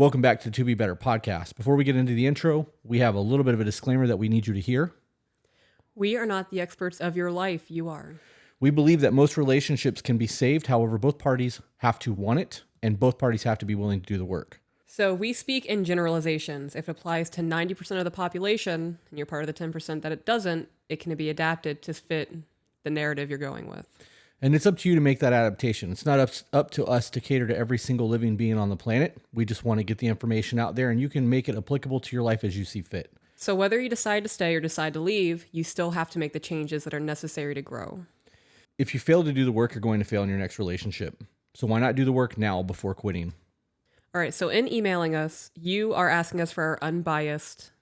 Welcome back to the To Be Better podcast. Before we get into the intro, we have a little bit of a disclaimer that we need you to hear. We are not the experts of your life. You are. We believe that most relationships can be saved. However, both parties have to want it, and both parties have to be willing to do the work. So we speak in generalizations. If it applies to 90% of the population, and you're part of the 10% that it doesn't, it can be adapted to fit the narrative you're going with. And it's up to you to make that adaptation. It's not up to us to cater to every single living being on the planet. We just want to get the information out there, and you can make it applicable to your life as you see fit. So whether you decide to stay or decide to leave, you still have to make the changes that are necessary to grow. If you fail to do the work, you're going to fail in your next relationship. So why not do the work now before quitting? All right, so in emailing us, you are asking us for our unbiased,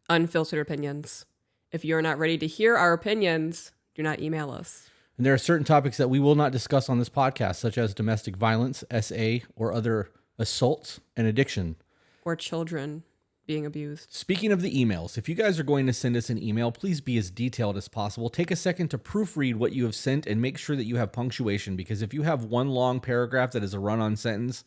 unfiltered opinions. If you're not ready to hear our opinions, do not email us. And there are certain topics that we will not discuss on this podcast, such as domestic violence, SA, or other assaults and addiction. Or children being abused. Speaking of the emails, if you guys are going to send us an email, please be as detailed as possible. Take a second to proofread what you have sent and make sure that you have punctuation, because if you have one long paragraph that is a run-on sentence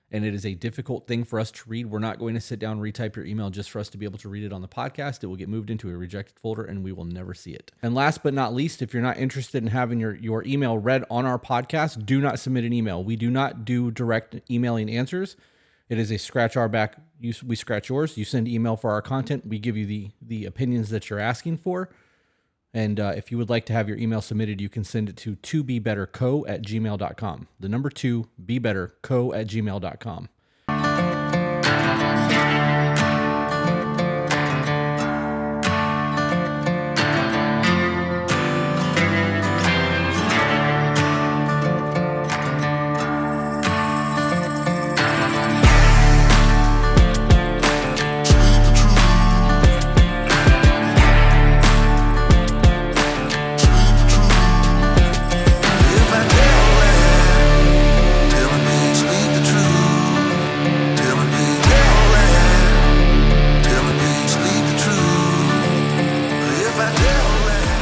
and it is a difficult thing for us to read, we're not going to sit down and retype your email just for us to be able to read it on the podcast. It will get moved into a rejected folder and we will never see it. And last but not least, if you're not interested in having your email read on our podcast, do not submit an email. We do not do direct emailing answers. It is a scratch our back. We scratch yours. You send email for our content. We give you the opinions that you're asking for. And if you would like to have your email submitted, you can send it to tobebetterco@gmail.com. The number 2, bebetterco@gmail.com.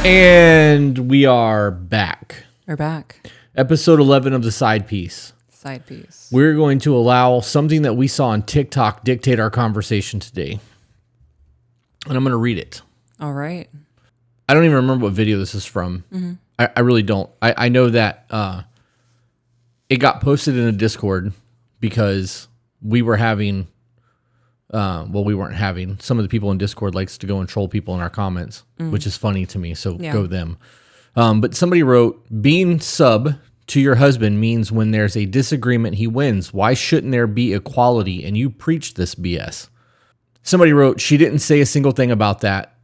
And we are back. We're back. Episode 11 of the Side Piece. Side piece. We're going to allow something that we saw on TikTok dictate our conversation today. And I'm going to read it. All right. I don't even remember what video this is from. Mm-hmm. I really don't. I know that it got posted in a Discord because we were having... we weren't having. Some of the people in Discord likes to go and troll people in our comments, which is funny to me, so go them. But somebody wrote, being sub to your husband means when there's a disagreement, he wins. Why shouldn't there be equality? And you preach this BS. Somebody wrote, she didn't say a single thing about that.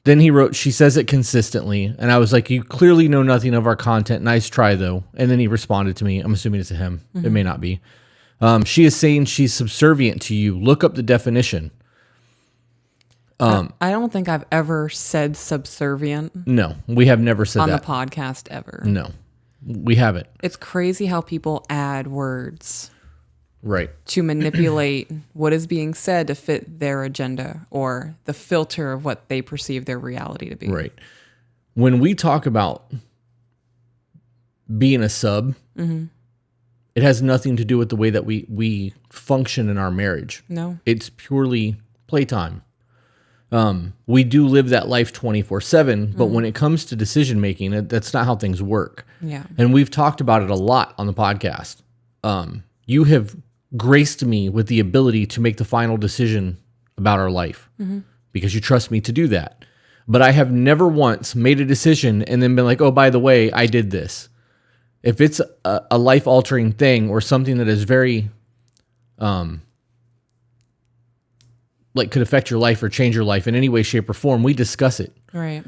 Then he wrote, she says it consistently. And I was like, you clearly know nothing of our content. Nice try, though. And then he responded to me. I'm assuming it's a him. It may not be. She is saying she's subservient to you. Look up the definition. I don't think I've ever said subservient. No, we have never said on that. the podcast ever. No, we haven't. It's crazy how people add words Right. to manipulate what is being said to fit their agenda or the filter of what they perceive their reality to be. Right. When we talk about being a sub, it has nothing to do with the way that we function in our marriage. No. It's purely playtime. We do live that life 24/7, but when it comes to decision making, that's not how things work. Yeah. And we've talked about it a lot on the podcast. You have graced me with the ability to make the final decision about our life because you trust me to do that. But I have never once made a decision and then been like, oh, by the way, I did this. If it's a life-altering thing or something that is very, could affect your life or change your life in any way, shape, or form, we discuss it. Right.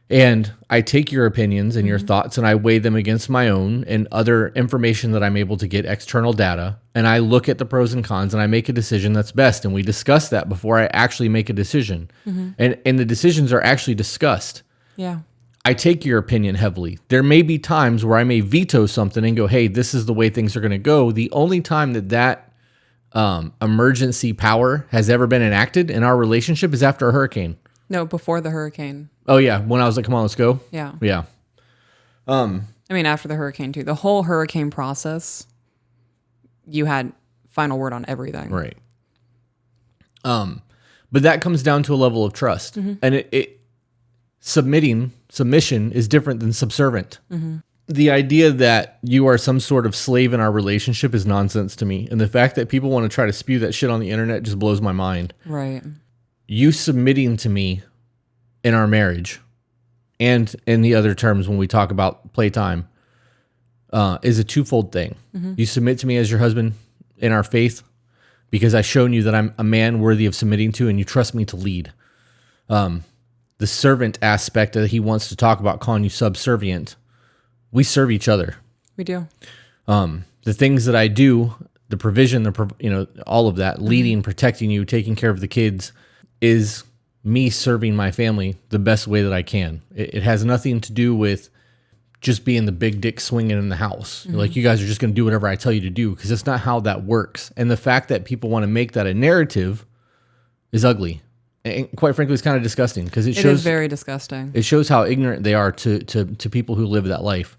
And I take your opinions and your thoughts and I weigh them against my own and other information that I'm able to get, external data, and I look at the pros and cons and I make a decision that's best. And we discuss that before I actually make a decision. And the decisions are actually discussed. Yeah. I take your opinion heavily. There may be times where I may veto something and go, hey, this is the way things are going to go. The only time that emergency power has ever been enacted in our relationship is after a hurricane. No, before the hurricane. Oh, yeah. When I was like, come on, let's go. Yeah. Yeah. I mean, after the hurricane, too. The whole hurricane process, you had final word on everything. Right. But that comes down to a level of trust. And submission is different than subservient. The idea that you are some sort of slave in our relationship is nonsense to me. And the fact that people want to try to spew that shit on the internet just blows my mind. Right. You submitting to me in our marriage and in the other terms when we talk about playtime is a twofold thing. You submit to me as your husband in our faith because I've shown you that I'm a man worthy of submitting to, and you trust me to lead. The servant aspect that he wants to talk about, calling you subservient, we serve each other. We do. The things that I do, the provision, all of that, leading, protecting you, taking care of the kids, is me serving my family the best way that I can. It has nothing to do with just being the big dick swinging in the house. Like, you guys are just going to do whatever I tell you to do, because it's not how that works. And the fact that people want to make that a narrative is ugly. And quite frankly, it's kind of disgusting, because it is very disgusting. It shows how ignorant they are to people who live that life.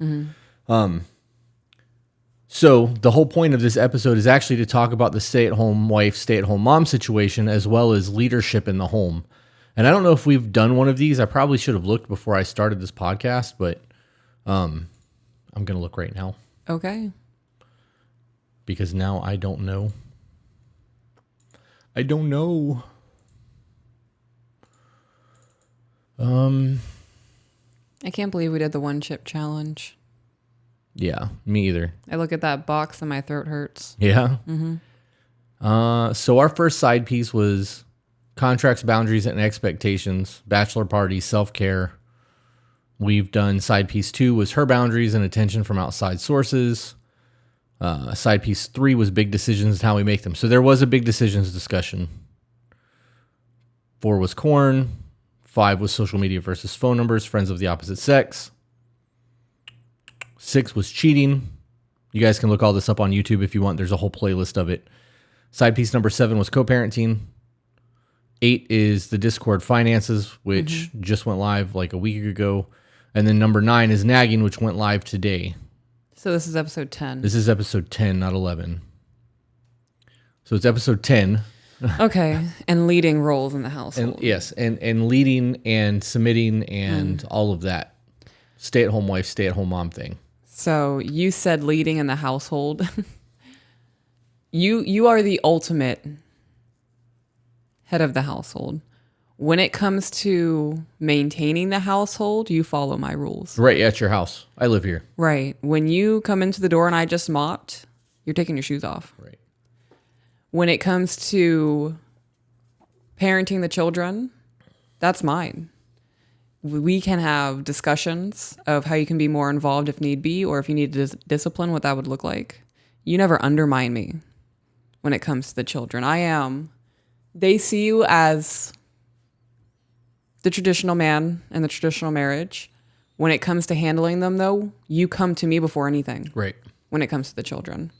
So the whole point of this episode is actually to talk about the stay-at-home wife, stay-at-home mom situation, as well as leadership in the home. And I don't know if we've done one of these. I probably should have looked before I started this podcast, but I'm going to look right now. Okay. Because now I don't know. I don't know. I can't believe we did the one chip challenge. Yeah, me either. I look at that box and my throat hurts. Yeah. So our first side piece was contracts, boundaries, and expectations, bachelor parties, self-care. We've done side piece 2 was her boundaries and attention from outside sources. Side piece 3 was big decisions and how we make them. So there was a big decisions discussion. 4 was corn. 5 was social media versus phone numbers, friends of the opposite sex. 6 was cheating. You guys can look all this up on YouTube if you want. There's a whole playlist of it. Side piece number 7 was co-parenting. 8 is the Discord finances, which just went live like a week ago. And then number 9 is nagging, which went live today. So this is episode 10. This is episode 10, not 11. So it's episode 10. Okay. And leading roles in the household. And yes, and leading and submitting and all of that. Stay-at-home wife, stay-at-home mom thing. So you said leading in the household. You are the ultimate head of the household. When it comes to maintaining the household, you follow my rules. Right, at your house. I live here. Right. When you come into the door and I just mopped, you're taking your shoes off. Right. When it comes to parenting the children, that's mine. We can have discussions of how you can be more involved if need be, or if you need to discipline, what that would look like. You never undermine me when it comes to the children. They see you as the traditional man and the traditional marriage. When it comes to handling them, though, you come to me before anything. Right. When it comes to the children.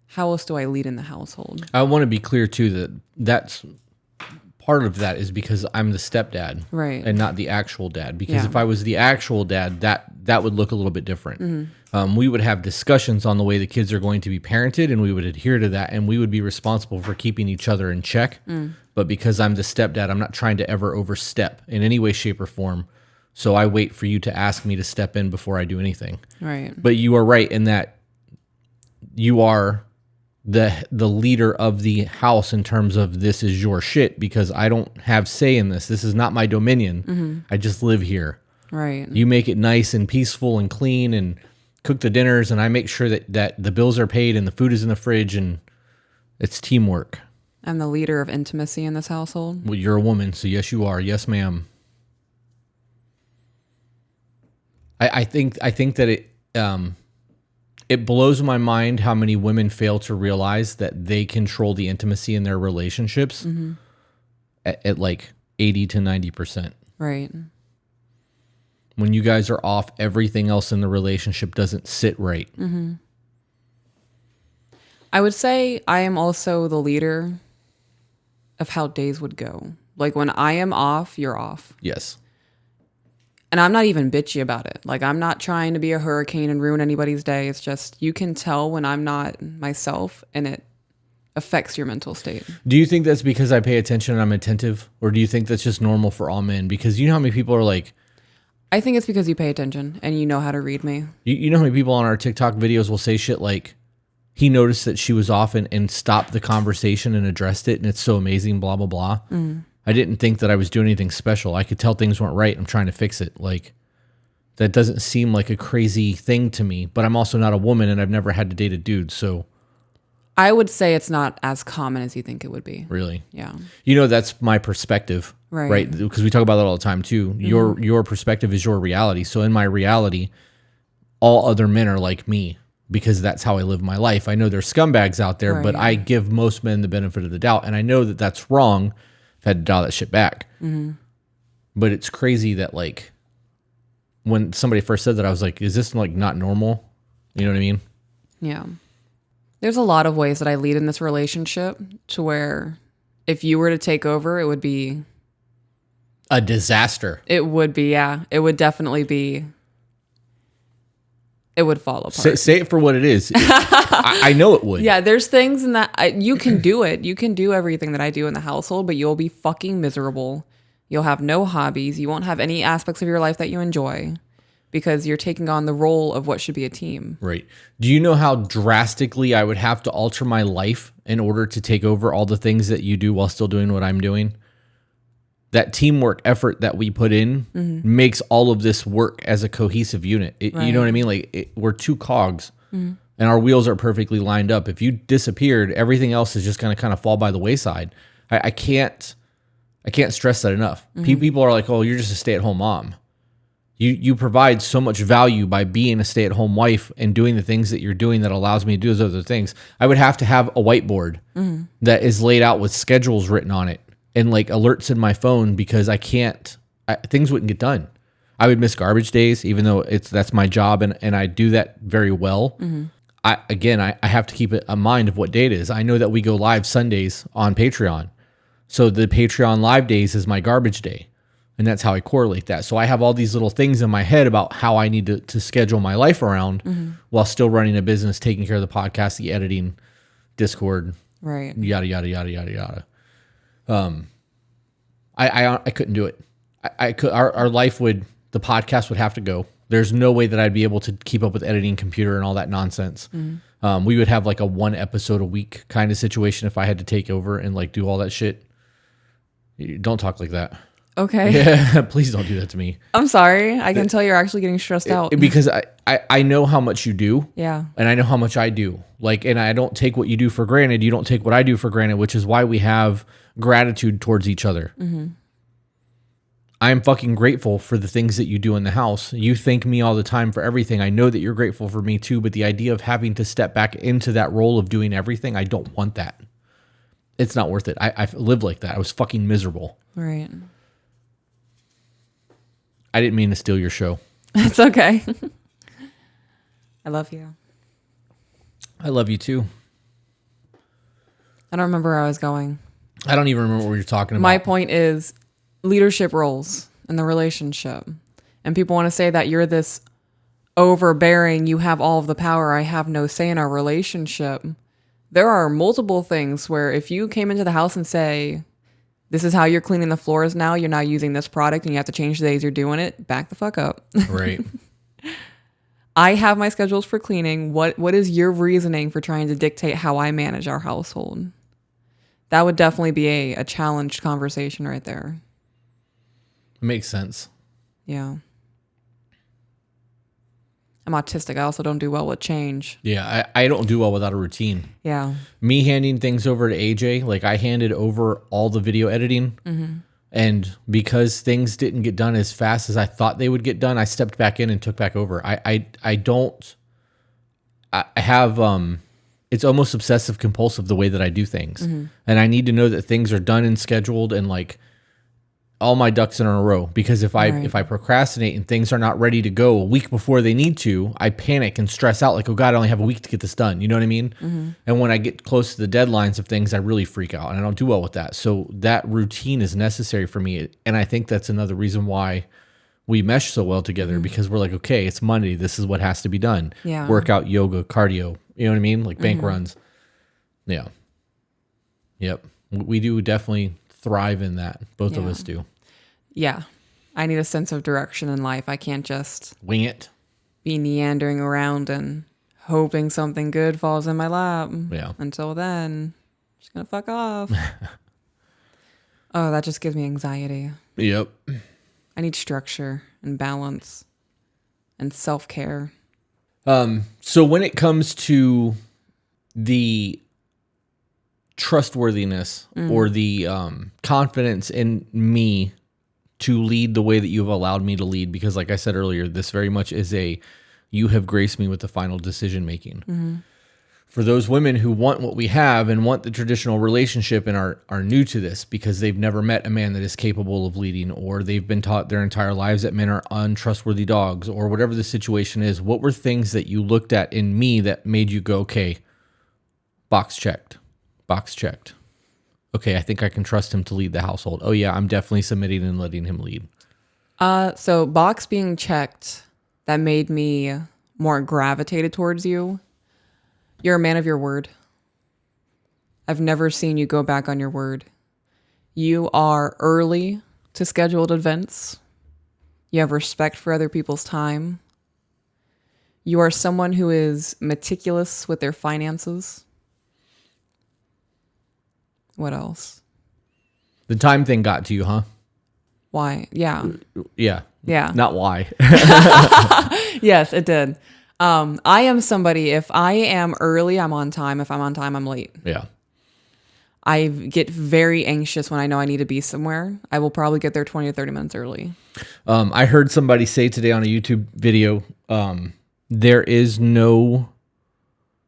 How else do I lead in the household? I want to be clear, too, that's part of that is because I'm the stepdad. Right. And not the actual dad. Because if I was the actual dad, that would look a little bit different. We would have discussions on the way the kids are going to be parented, and we would adhere to that, and we would be responsible for keeping each other in check. But because I'm the stepdad, I'm not trying to ever overstep in any way, shape, or form. So I wait for you to ask me to step in before I do anything. Right. But you are right in that you are the leader of the house in terms of this is your shit, because I don't have say in this. This is not my dominion. I just live here. Right. You make it nice and peaceful and clean and cook the dinners, and I make sure that the bills are paid and the food is in the fridge, and it's teamwork. I'm the leader of intimacy in this household. Well, you're a woman, so yes, you are. Yes, ma'am. I think that it blows my mind how many women fail to realize that they control the intimacy in their relationships at like 80 to 90%. Right. When you guys are off, everything else in the relationship doesn't sit right. I would say I am also the leader of how days would go. Like when I am off, you're off. Yes. And I'm not even bitchy about it. Like, I'm not trying to be a hurricane and ruin anybody's day. It's just, you can tell when I'm not myself, and it affects your mental state. Do you think that's because I pay attention and I'm attentive? Or do you think that's just normal for all men? Because you know how many people are like... I think it's because you pay attention and you know how to read me. You know how many people on our TikTok videos will say shit like, he noticed that she was off and stopped the conversation and addressed it, and it's so amazing, blah, blah, blah. I didn't think that I was doing anything special. I could tell things weren't right. I'm trying to fix it. Like, that doesn't seem like a crazy thing to me, but I'm also not a woman and I've never had to date a dude, so... I would say it's not as common as you think it would be. Really? Yeah. You know, that's my perspective, right? Because we talk about that all the time too. Your perspective is your reality. So in my reality, all other men are like me because that's how I live my life. I know there's scumbags out there, but I give most men the benefit of the doubt. And I know that that's wrong. I've had to dial that shit back. But it's crazy that, like, when somebody first said that, I was like, is this like not normal? You know what I mean? Yeah. There's a lot of ways that I lead in this relationship to where if you were to take over, it would be... a disaster. It would be, yeah. It would definitely be... It would fall apart. Say it for what it is. I know it would. Yeah, there's things in that... you can do it. You can do everything that I do in the household, but you'll be fucking miserable. You'll have no hobbies. You won't have any aspects of your life that you enjoy, because you're taking on the role of what should be a team. Right. Do you know how drastically I would have to alter my life in order to take over all the things that you do while still doing what I'm doing? That teamwork effort that we put in makes all of this work as a cohesive unit. You know what I mean? Like, we're two cogs and our wheels are perfectly lined up. If you disappeared, everything else is just going to kind of fall by the wayside. I can't stress that enough. People are like, oh, you're just a stay-at-home mom. You provide so much value by being a stay-at-home wife and doing the things that you're doing that allows me to do those other things. I would have to have a whiteboard that is laid out with schedules written on it and like alerts in my phone, because things wouldn't get done. I would miss garbage days, even though that's my job and I do that very well. I have to keep in mind of what day it is. I know that we go live Sundays on Patreon. So the Patreon live days is my garbage day. And that's how I correlate that. So I have all these little things in my head about how I need to schedule my life around while still running a business, taking care of the podcast, the editing, Discord, right? Yada, yada, yada, yada, yada. I couldn't do it. Our life the podcast would have to go. There's no way that I'd be able to keep up with editing, computer, and all that nonsense. We would have like a 1 episode a week kind of situation if I had to take over and like do all that shit. Don't talk like that. Okay. Yeah, please don't do that to me. I'm sorry. I can tell you're actually getting stressed out. Because I know how much you do. Yeah. And I know how much I do. Like, and I don't take what you do for granted. You don't take what I do for granted, which is why we have gratitude towards each other. I am fucking grateful for the things that you do in the house. You thank me all the time for everything. I know that you're grateful for me too, but the idea of having to step back into that role of doing everything, I don't want that. It's not worth it. I've lived like that. I was fucking miserable. Right. I didn't mean to steal your show. It's okay. I love you. I love you too. I don't remember where I was going. I don't even remember what you're talking about. My point is leadership roles in the relationship. And people want to say that you're this overbearing, you have all of the power, I have no say in our relationship. There are multiple things where if you came into the house and say, this is how you're cleaning the floors now, you're not using this product and you have to change the days you're doing it, back the fuck up. Right. I have my schedules for cleaning. What is your reasoning for trying to dictate how I manage our household? That would definitely be a challenged conversation right there. Makes sense. Yeah. I'm autistic. I also don't do well with change. Yeah, I don't do well without a routine. Yeah. Me handing things over to AJ, like I handed over all the video editing. And because things didn't get done as fast as I thought they would get done, I stepped back in and took back over. I have, it's almost obsessive compulsive the way that I do things. And I need to know that things are done and scheduled and like all my ducks in a row, because if I procrastinate and things are not ready to go a week before they need to, I panic and stress out like, oh God, I only have a week to get this done. You know what I mean? And when I get close to the deadlines of things, I really freak out and I don't do well with that. So that routine is necessary for me. And I think that's another reason why we mesh so well together because we're like, okay, it's Monday. This is what has to be done. Yeah. Workout, yoga, cardio. You know what I mean? Like bank runs. Yeah. Yep. We do definitely thrive in that. Both of us do. Yeah. I need a sense of direction in life. I can't just Wing it. be meandering around and hoping something good falls in my lap. Yeah. Until then, just gonna fuck off. Oh, that just gives me anxiety. Yep. I need structure and balance and self-care. So when it comes to the trustworthiness or the confidence in me to lead the way that you've allowed me to lead, because like I said earlier, this very much is you have graced me with the final decision making. For those women who want what we have and want the traditional relationship and are new to this because they've never met a man that is capable of leading, or they've been taught their entire lives that men are untrustworthy dogs, or whatever the situation is, what were things that you looked at in me that made you go, okay, box checked. Okay, I think I can trust him to lead the household. Oh yeah, I'm definitely submitting and letting him lead. So box being checked, that made me more gravitated towards you. You're a man of your word. I've never seen you go back on your word. You are early to scheduled events. You have respect for other people's time. You are someone who is meticulous with their finances. What else? The time thing got to you, huh? Why? Yeah. Yeah. Yeah. Not why. Yes, it did. I am somebody, if I am early, I'm on time. If I'm on time, I'm late. Yeah. I get very anxious when I know I need to be somewhere. I will probably get there 20 to 30 minutes early. I heard somebody say today on a YouTube video, there is no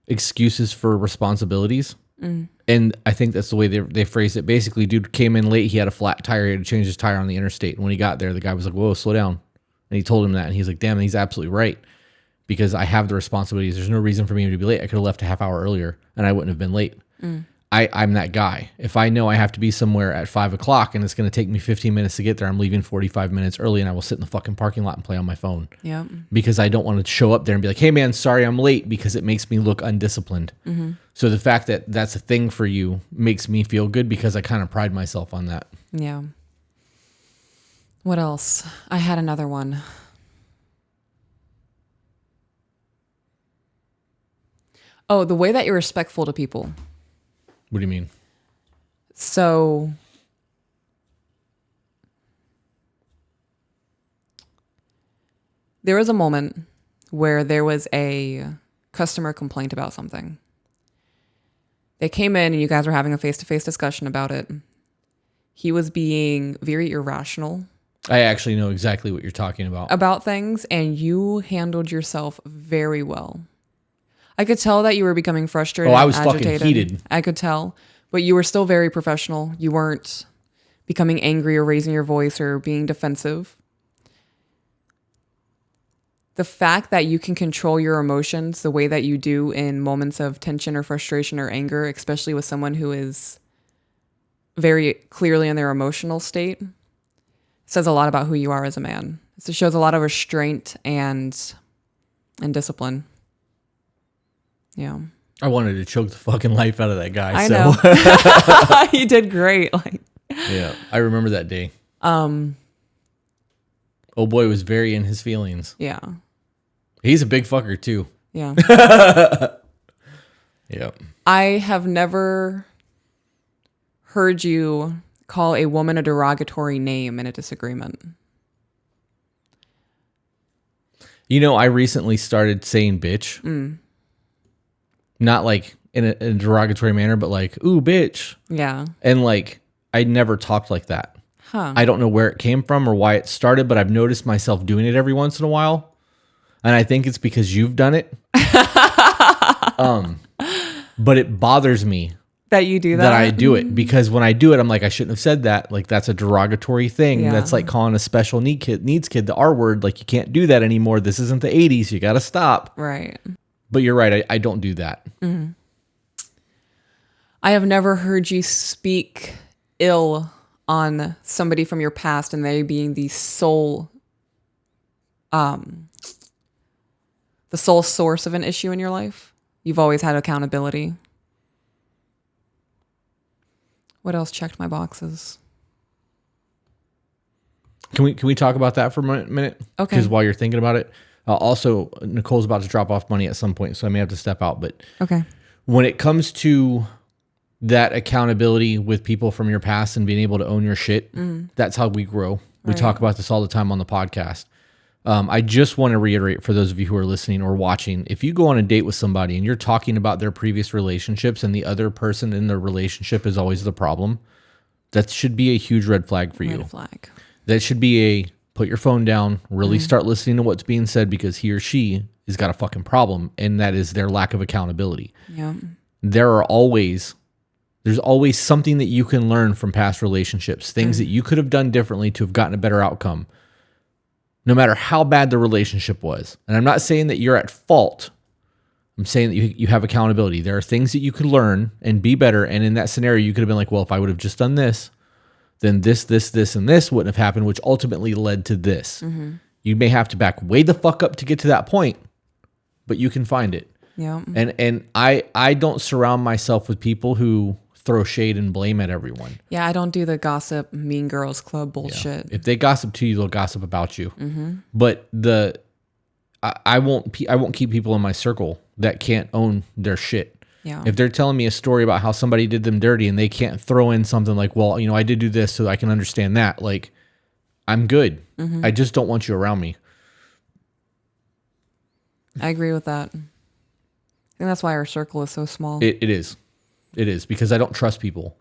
excuses for responsibilities. And I think that's the way they phrased it. Basically, dude came in late. He had a flat tire. He had to change his tire on the interstate. And when he got there, the guy was like, whoa, slow down. And he told him that. And he's like, damn, he's absolutely right. Because I have the responsibilities. There's no reason for me to be late. I could have left a half hour earlier and I wouldn't have been late. I'm that guy. If I know I have to be somewhere at 5 o'clock and it's going to take me 15 minutes to get there, I'm leaving 45 minutes early and I will sit in the fucking parking lot and play on my phone. Yeah. Because I don't want to show up there and be like, hey man, sorry I'm late, because it makes me look undisciplined. So the fact that that's a thing for you makes me feel good because I kind of pride myself on that. Yeah. What else? I had another one. Oh, the way that you're respectful to people. What do you mean? So there was a moment where there was a customer complaint about something. They came in and you guys were having a face-to-face discussion about it. He was being very irrational. I actually know exactly what you're talking about Things, and you handled yourself very well. I could tell that you were becoming frustrated. Oh, I was and fucking agitated. heated. I could tell, but you were still very professional. You weren't becoming angry or raising your voice or being defensive. The fact that you can control your emotions the way that you do in moments of tension or frustration or anger, especially with someone who is very clearly in their emotional state, says a lot about who you are as a man. It shows a lot of restraint and discipline. Yeah. I wanted to choke the fucking life out of that guy. I know. He did great. Yeah, I remember that day. Oh boy was very in his feelings. Yeah. He's a big fucker too. Yeah. Yep. I have never heard you call a woman a derogatory name in a disagreement. You know, I recently started saying bitch. Not like in a derogatory manner, but like, ooh, bitch. Yeah. And like, I never talked like that. Huh. I don't know where it came from or why it started, but I've noticed myself doing it every once in a while. And I think it's because you've done it. But it bothers me that you do that? that I do it, because when I do it, I'm like, I shouldn't have said that. Like, that's a derogatory thing. Yeah. That's like calling a special needs kid the R word. Like, you can't do that anymore. This isn't the 80s. You got to stop. Right. But you're right. I don't do that. I have never heard you speak ill on somebody from your past and they being the sole the sole source of an issue in your life. You've always had accountability. What else checked my boxes? Can we talk about that for a minute? Okay. Because while you're thinking about it, also Nicole's about to drop off money at some point, so I may have to step out. But Okay. when it comes to that accountability with people from your past and being able to own your shit, that's how we grow. We talk about this all the time on the podcast. I just want to reiterate for those of you who are listening or watching, if you go on a date with somebody and you're talking about their previous relationships and the other person in the relationship is always the problem, that should be a huge red flag for you. Red flag. That should be a put your phone down, really start listening to what's being said, because he or she has got a fucking problem, and that is their lack of accountability. Yeah. There's always something that you can learn from past relationships, things that you could have done differently to have gotten a better outcome, no matter how bad the relationship was. And I'm not saying that you're at fault. I'm saying that you have accountability. There are things that you could learn and be better. And in that scenario, you could have been like, well, if I would have just done this, then this, and this wouldn't have happened, which ultimately led to this. You may have to back way the fuck up to get to that point, but you can find it. Yeah. And I don't surround myself with people who throw shade and blame at everyone. Yeah, I don't do the gossip Mean Girls Club bullshit. If they gossip to you, they'll gossip about you. But I won't keep people in my circle that can't own their shit. Yeah. If they're telling me a story about how somebody did them dirty and they can't throw in something like, well, I did do this so I can understand that. Like, I'm good. I just don't want you around me. I agree with that. I think that's why our circle is so small. It is. It is, because I don't trust people.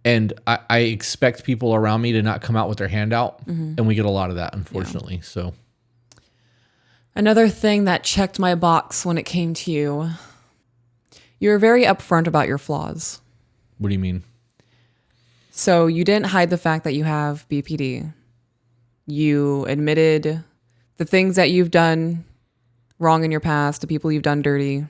And I expect people around me to not come out with their hand out. And we get a lot of that, unfortunately. Yeah. So another thing that checked my box when it came to you, you're very upfront about your flaws. What do you mean? So you didn't hide the fact that you have BPD. You admitted the things that you've done wrong in your past, the people you've done dirty.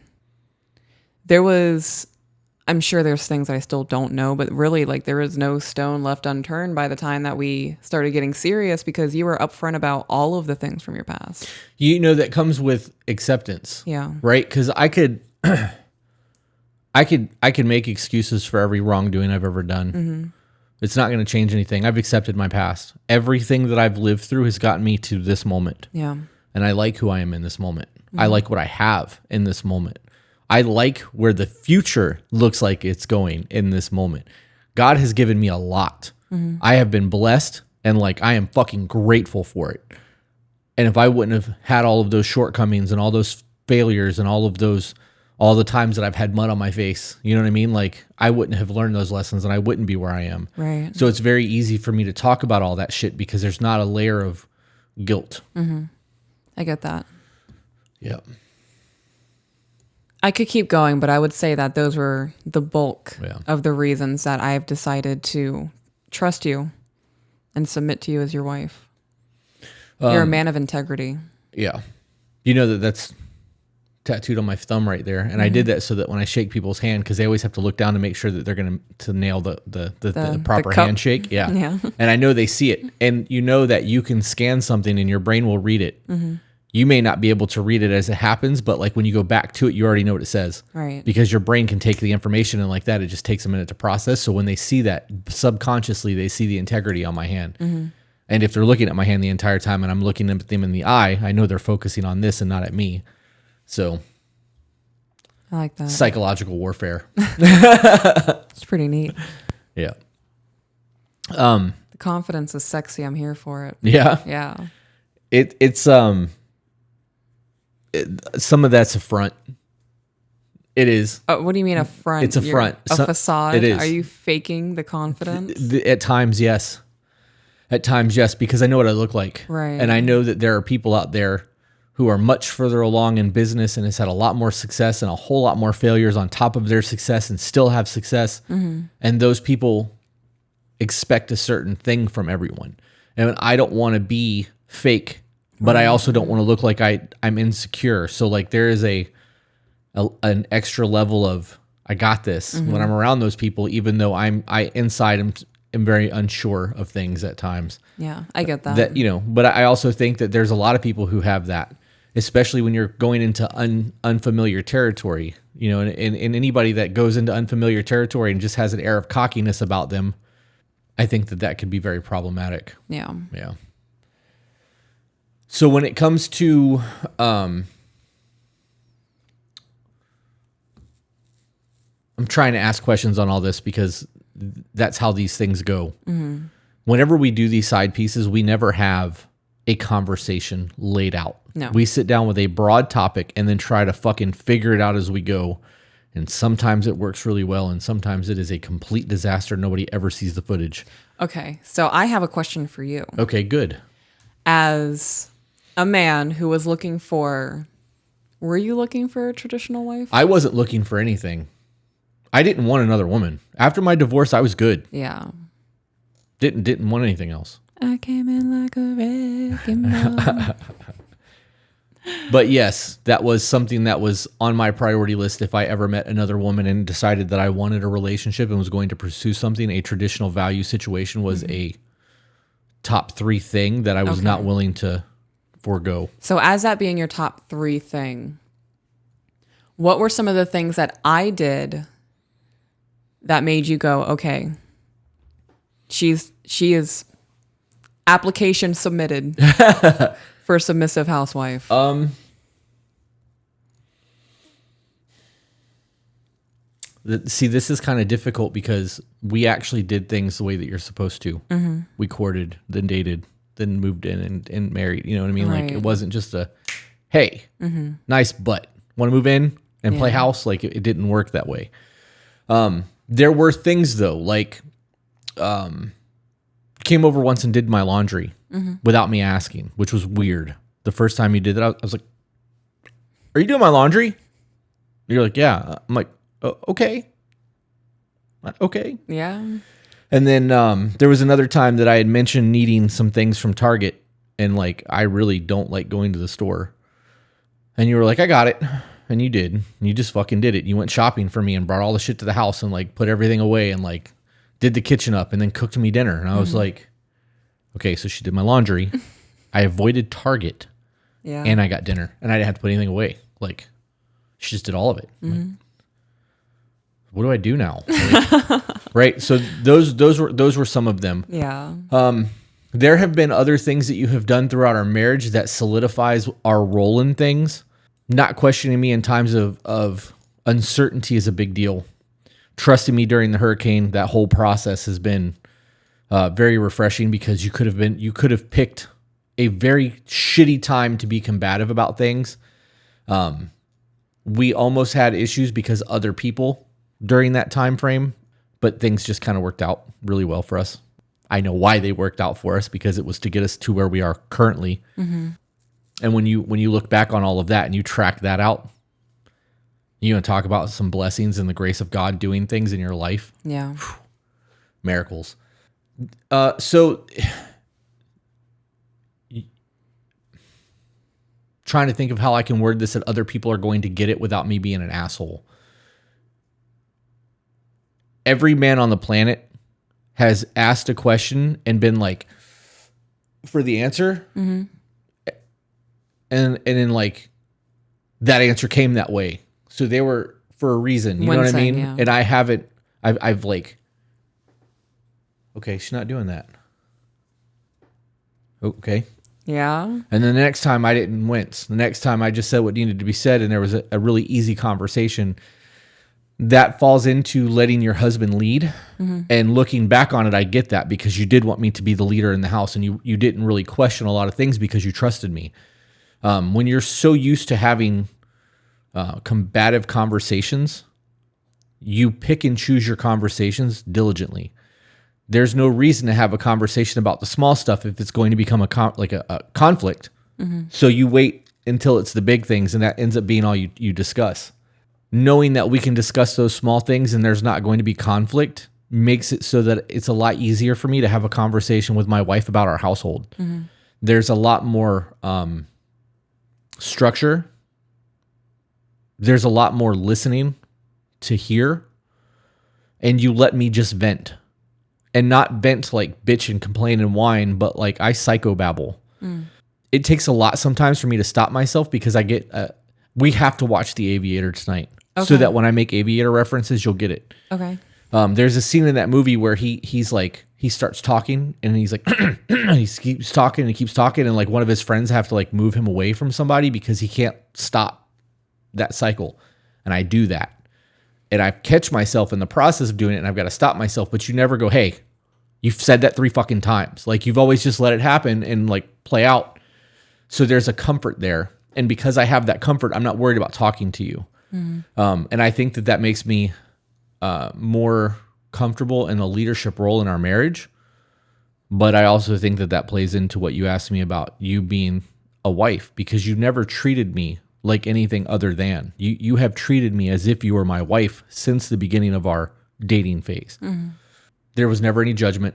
I'm sure there's things I still don't know, but really, like, there was no stone left unturned by the time that we started getting serious, because you were upfront about all of the things from your past. That comes with acceptance. Yeah. Right? Because I could make excuses for every wrongdoing I've ever done. It's not going to change anything. I've accepted my past. Everything that I've lived through has gotten me to this moment. Yeah. And I like who I am in this moment. I like what I have in this moment. I like where the future looks like it's going in this moment. God has given me a lot. I have been blessed, and I am fucking grateful for it. And if I wouldn't have had all of those shortcomings and all those failures and all the times that I've had mud on my face, you know what I mean? I wouldn't have learned those lessons, and I wouldn't be where I am. Right. So it's very easy for me to talk about all that shit because there's not a layer of guilt. I get that. Yeah. I could keep going, but I would say that those were the bulk Yeah. of the reasons that I've decided to trust you and submit to you as your wife. You're a man of integrity. Yeah. That's tattooed on my thumb right there. And I did that so that when I shake people's hand, because they always have to look down to make sure that they're going to nail the proper cup. handshake. Yeah. Yeah. And I know they see it. And that you can scan something and your brain will read it. You may not be able to read it as it happens, but when you go back to it, you already know what it says. Right. Because your brain can take the information, and it just takes a minute to process. So when they see that, subconsciously, they see the integrity on my hand. And if they're looking at my hand the entire time and I'm looking at them in the eye, I know they're focusing on this and not at me. So I like that. Psychological warfare. It's pretty neat. Yeah. The confidence is sexy. I'm here for it. Yeah. Yeah. It's some of that's a front. It is. What do you mean a front? It's a front. A facade? It is. Are you faking the confidence? At times, yes. At times, yes, because I know what I look like. Right. And I know that there are people out there who are much further along in business and has had a lot more success and a whole lot more failures on top of their success and still have success. And those people expect a certain thing from everyone. And I don't want to be fake, but I also don't want to look like I'm insecure. So there is an extra level of I got this when I'm around those people, even though I inside am am very unsure of things at times. Yeah, I get that. But I also think that there's a lot of people who have that, especially when you're going into unfamiliar territory, and anybody that goes into unfamiliar territory and just has an air of cockiness about them, I think that could be very problematic. Yeah. Yeah. So when it comes to, I'm trying to ask questions on all this because that's how these things go. Mm-hmm. Whenever we do these side pieces, we never have a conversation laid out. No. We sit down with a broad topic and then try to fucking figure it out as we go. And sometimes it works really well, and sometimes it is a complete disaster. Nobody ever sees the footage. Okay, so I have a question for you. Okay, good. As a man who was were you looking for a traditional wife? I wasn't looking for anything. I didn't want another woman. After my divorce, I was good. Yeah. Didn't want anything else. I came in like a wrecking ball. But yes, that was something that was on my priority list. If I ever met another woman and decided that I wanted a relationship and was going to pursue something, a traditional value situation was a top 3 thing that I was not willing to forego. So as that being your top 3 thing, what were some of the things that I did that made you go, okay, she is application submitted for submissive housewife? See, this is kind of difficult because we actually did things the way that you're supposed to. Mm-hmm. We courted, then dated, then moved in and married. You know what I mean? Right. Like, it wasn't just a, hey, nice butt. Want to move in and play house? Like, it didn't work that way. There were things, though, like came over once and did my laundry without me asking, which was weird. The first time you did that, I was like, are you doing my laundry? And you're like, yeah. I'm like, oh, okay. Okay. Yeah. And then there was another time that I had mentioned needing some things from Target, and like, I really don't like going to the store. And you were like, I got it. And you did. And you just fucking did it. You went shopping for me and brought all the shit to the house and like put everything away and like did the kitchen up and then cooked me dinner. And I was like, okay, so she did my laundry. I avoided Target. Yeah. And I got dinner and I didn't have to put anything away. Like, she just did all of it. Like, what do I do now? Like, right. So those were some of them. Yeah. There have been other things that you have done throughout our marriage that solidifies our role in things. Not questioning me in times of uncertainty is a big deal. Trusting me during the hurricane, that whole process has been very refreshing because you could have picked a very shitty time to be combative about things. We almost had issues because other people during that time frame, but things just kind of worked out really well for us. I know why they worked out for us, because it was to get us to where we are currently. Mm-hmm. And when you look back on all of that and you track that out, you want to talk about some blessings and the grace of God doing things in your life. Yeah. Whew, miracles. So trying to think of how I can word this that other people are going to get it without me being an asshole. Every man on the planet has asked a question and been like, for the answer. Mm-hmm. And then like that answer came that way. So they were for a reason. You know what I mean? Yeah. And I've like, okay, she's not doing that. Okay. Yeah. And then the next time I didn't wince. The next time I just said what needed to be said, and there was a really easy conversation. That falls into letting your husband lead. Mm-hmm. And looking back on it, I get that, because you did want me to be the leader in the house, and you didn't really question a lot of things because you trusted me. When you're so used to having combative conversations, you pick and choose your conversations diligently. There's no reason to have a conversation about the small stuff if it's going to become a conflict. Mm-hmm. So you wait until it's the big things, and that ends up being all you discuss. Knowing that we can discuss those small things and there's not going to be conflict makes it so that it's a lot easier for me to have a conversation with my wife about our household. Mm-hmm. There's a lot more structure. There's a lot more listening to hear, and you let me just vent. and not vent like bitch and complain and whine, but like I psychobabble. It takes a lot sometimes for me to stop myself because I get, we have to watch The Aviator tonight so that when I make Aviator references, you'll get it. Okay. There's a scene in that movie where he's like, he starts talking and he's like, he keeps talking and keeps talking. And like one of his friends have to like move him away from somebody because he can't stop that cycle. And I do that. And I catch myself in the process of doing it and I've got to stop myself. But you never go, hey, you've said that 3 fucking times. Like you've always just let it happen and like play out. So there's a comfort there. And because I have that comfort, I'm not worried about talking to you. And I think that makes me more comfortable in a leadership role in our marriage. But I also think that plays into what you asked me about you being a wife, because you never treated me like anything other than. You have treated me as if you were my wife since the beginning of our dating phase. There was never any judgment.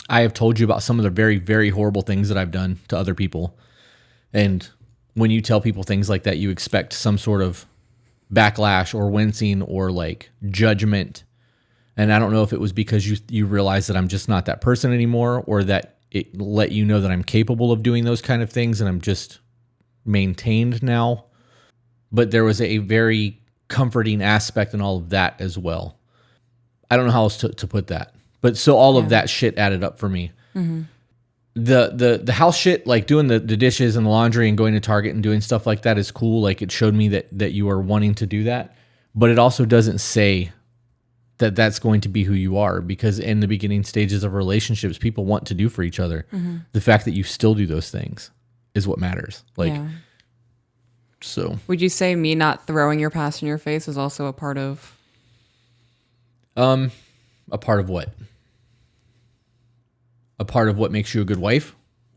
I have told you about some of the very, very horrible things that I've done to other people. And when you tell people things like that, you expect some sort of backlash or wincing or like judgment. And I don't know if it was because you realize that I'm just not that person anymore, or that it let you know that I'm capable of doing those kind of things and I'm just maintained now. But there was a very comforting aspect in all of that as well. I don't know how else to put that. But so all of that shit added up for me. The house shit, like doing the dishes and the laundry and going to Target and doing stuff like that is cool. Like it showed me that you are wanting to do that. But it also doesn't say that that's going to be who you are, because in the beginning stages of relationships, people want to do for each other. The fact that you still do those things is what matters. Like, so. Would you say me not throwing your past in your face is also a part of? A part of what? A part of what makes you a good wife,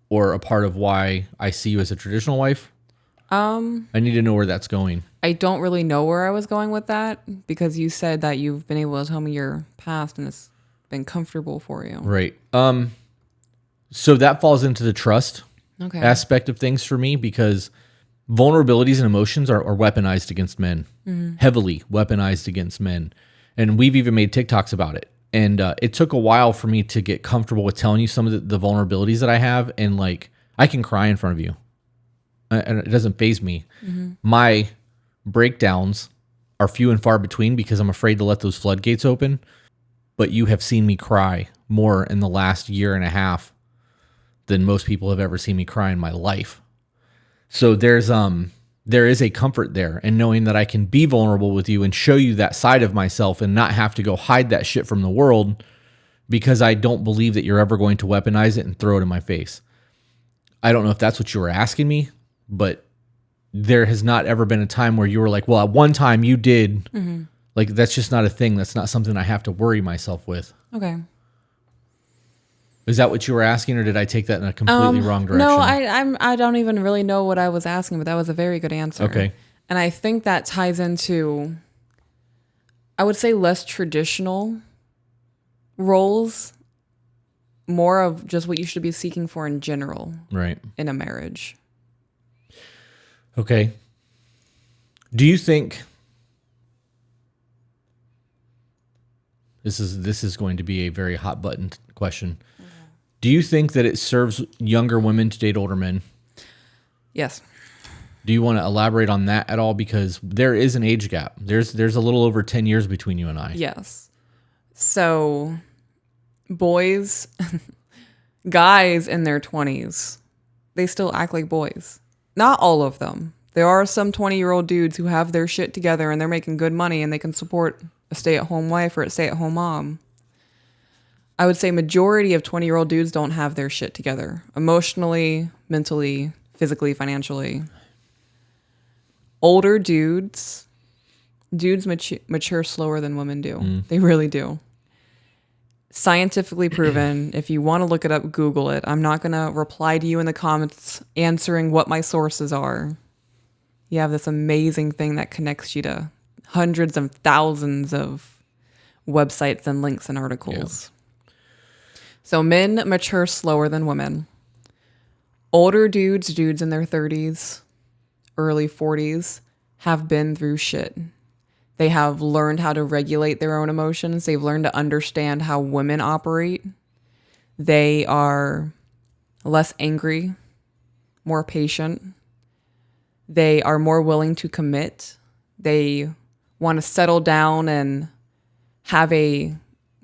or a part of why I see you as a traditional wife? I need to know where that's going. I don't really know where I was going with that, because you said that you've been able to tell me your past and it's been comfortable for you. Right. So that falls into the trust aspect of things for me, because vulnerabilities and emotions are weaponized against men, heavily weaponized against men. And we've even made TikToks about it. And it took a while for me to get comfortable with telling you some of the vulnerabilities that I have. And like, I can cry in front of you. And it doesn't faze me. My breakdowns are few and far between because I'm afraid to let those floodgates open. But you have seen me cry more in the last year and a half than most people have ever seen me cry in my life. So there is a comfort there in knowing that I can be vulnerable with you and show you that side of myself and not have to go hide that shit from the world, because I don't believe that you're ever going to weaponize it and throw it in my face. I don't know if that's what you were asking me, but there has not ever been a time where you were like, well, at one time you did. Like, that's just not a thing. That's not something I have to worry myself with. Okay. Is that what you were asking, or did I take that in a completely wrong direction? No, I don't even really know what I was asking, but that was a very good answer. Okay. And I think that ties into, I would say, less traditional roles, more of just what you should be seeking for in general, right, in a marriage. Okay. Do you think this is going to be a very hot button question? Do you think that it serves younger women to date older men? Yes. Do you want to elaborate on that at all? Because there is an age gap. There's a little over 10 years between you and I. Yes. So boys, guys in their 20s, they still act like boys. Not all of them. There are some 20-year-old dudes who have their shit together and they're making good money and they can support a stay-at-home wife or a stay-at-home mom. I would say majority of 20-year-old dudes don't have their shit together. Emotionally, mentally, physically, financially. Older dudes mature slower than women do. They really do. Scientifically proven. If you want to look it up, Google it. I'm not going to reply to you in the comments answering what my sources are. You have this amazing thing that connects you to hundreds of thousands of websites and links and articles. Yeah. So men mature slower than women. Older dudes in their 30s, early 40s, have been through shit. They have learned how to regulate their own emotions. They've learned to understand how women operate. They are less angry, more patient. They are more willing to commit. They want to settle down and have a